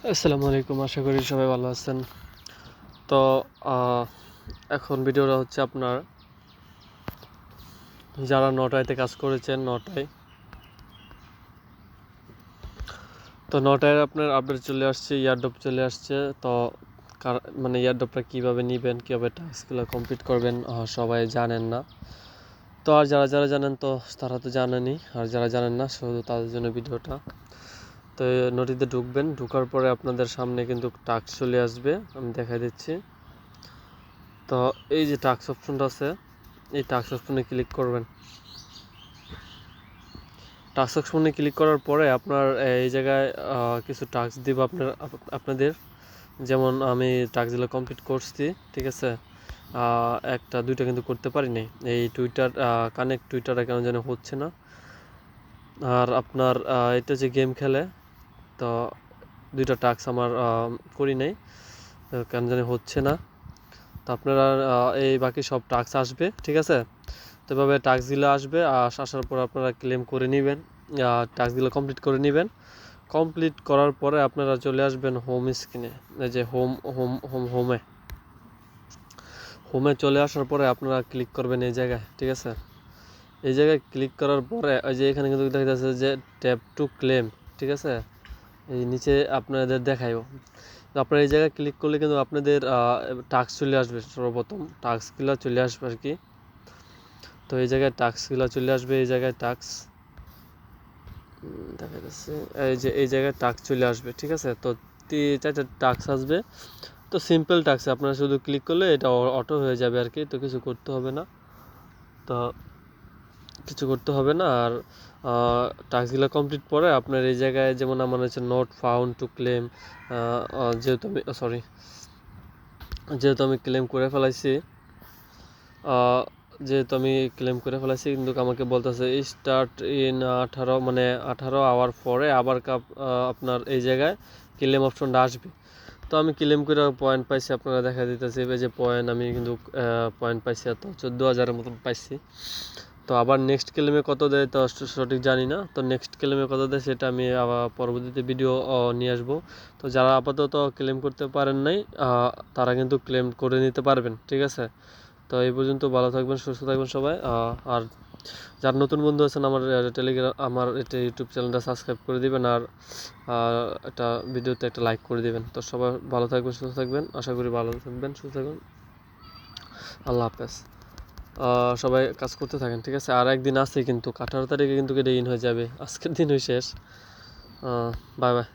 আসসালামু আলাইকুম, আশা করি সবাই ভালো আছেন। তো এখন ভিডিওটা হচ্ছে আপনার যারা নটাইতে কাজ করেছেন, নটায় আপনার আপডেট চলে আসছে, ইয়ারড্রপ চলে আসছে। তো মানে ইয়ারড্রপটা কীভাবে নেবেন, কীভাবে টাস্কগুলো কমপ্লিট করবেন সবাই জানেন না। তো আর যারা যারা জানেন তো তারা তো জানেনই, আর যারা জানেন না শুধু তাদের জন্য ভিডিওটা। তো নোটিতে ঢুকবেন, ঢোকার পরে আপনাদের সামনে কিন্তু টাস্ক চলে আসবে, আমি দেখাই দিচ্ছি। তো এই যে টাস্ক অপশনটা আছে, এই টাস্ক অপশনে ক্লিক করবেন। টাস্ক অপশনে ক্লিক করার পরে আপনার এই জায়গায় কিছু টাস্ক দিব আপনাদের। যেমন আমি টাস্কগুলো কমপ্লিট করছি, ঠিক আছে। একটা দুইটা কিন্তু করতে পারিনি, এই কানেক্ট টুইটারে কেন যেন হচ্ছে না। আর আপনার এটা যে গেম খেলে, তো দুইটা টাস্ক আমার করি নাই, কেন জানি হচ্ছে না। তো আপনারা এই বাকি সব টাস্ক আসবে, ঠিক আছে। তো এভাবে টাস্কগুলো আসবে, আসার পর আপনারা ক্লেম করে নেবেন, টাস্কগুলো কমপ্লিট করে নেবেন। কমপ্লিট করার পরে আপনারা চলে আসবেন হোম স্ক্রিনে, এই যে হোমে চলে আসার পরে আপনারা ক্লিক করবেন এই জায়গায়, ঠিক আছে। এই জায়গায় ক্লিক করার পরে ওই যে এখানে কিন্তু দেখা যাচ্ছে যে ট্যাপ টু ক্লেম, ঠিক আছে। এই নিচে আপনাদের দেখাইব। তো আপনারা এই জায়গায় ক্লিক করলে কিন্তু আপনাদের টাস্ক চলে আসবে, সর্বপ্রথম টাস্কগুলো চলে আসবে আর কি। তো এই জায়গায় টাস্কগুলো চলে আসবে, এই জায়গায় টাস্ক দেখা যাচ্ছে, এই জায়গায় টাস্ক চলে আসবে, ঠিক আছে। তো 4টা টাস্ক আসবে। তো সিম্পল টাস্ক, আপনারা শুধু ক্লিক করলে এটা অটো হয়ে যাবে আর কি। তো কিছু করতে হবে না, আর টাস্কগুলো কমপ্লিট পরে আপনার এই জায়গায় যেমন আমার হচ্ছে নট ফাউন্ড টু ক্লেম, যেহেতু আমি ক্লেম করে ফেলাইছি, কিন্তু আমাকে বলতেছে স্টার্ট ইন 18, মানে 18 আওয়ার পরে আবার আপনার এই জায়গায় ক্লেম অপশনটা আসবে। তো আমি ক্লেম করে পয়েন্ট পাইছি, আপনারা দেখা দিতেছে যে পয়েন্ট আমি কিন্তু পয়েন্ট পাইছি, তো 14,000-এর মতন পাইছি। তো আবার নেক্সট ক্লেমে কত দেয় তো সঠিক জানি না। তো নেক্সট ক্লেমে কত দেয় সেটা আমি আবার পরবর্তীতে ভিডিও নিয়ে আসবো। তো যারা আপাতত ক্লেম করতে পারেন নাই, তারা কিন্তু ক্লেম করে নিতে পারবেন, ঠিক আছে। তো এই পর্যন্ত, ভালো থাকবেন, সুস্থ থাকবেন সবাই। আর যারা নতুন বন্ধু আছেন আমার এটা ইউটিউব চ্যানেলটা সাবস্ক্রাইব করে দিবেন, আর এটা ভিডিওতে একটা লাইক করে দিবেন। তো সবাই ভালো থাকবেন, সুস্থ থাকবেন, আশা করি ভালো থাকবেন, সুস্থ থাকবেন। আল্লাহ হাফেজ। সবাই কাজ করতে থাকেন, ঠিক আছে। আর একদিন আছে কিন্তু 18 তারিখে কিন্তু এটা ইন হয়ে যাবে, আজকের দিনই শেষ। Bye bye.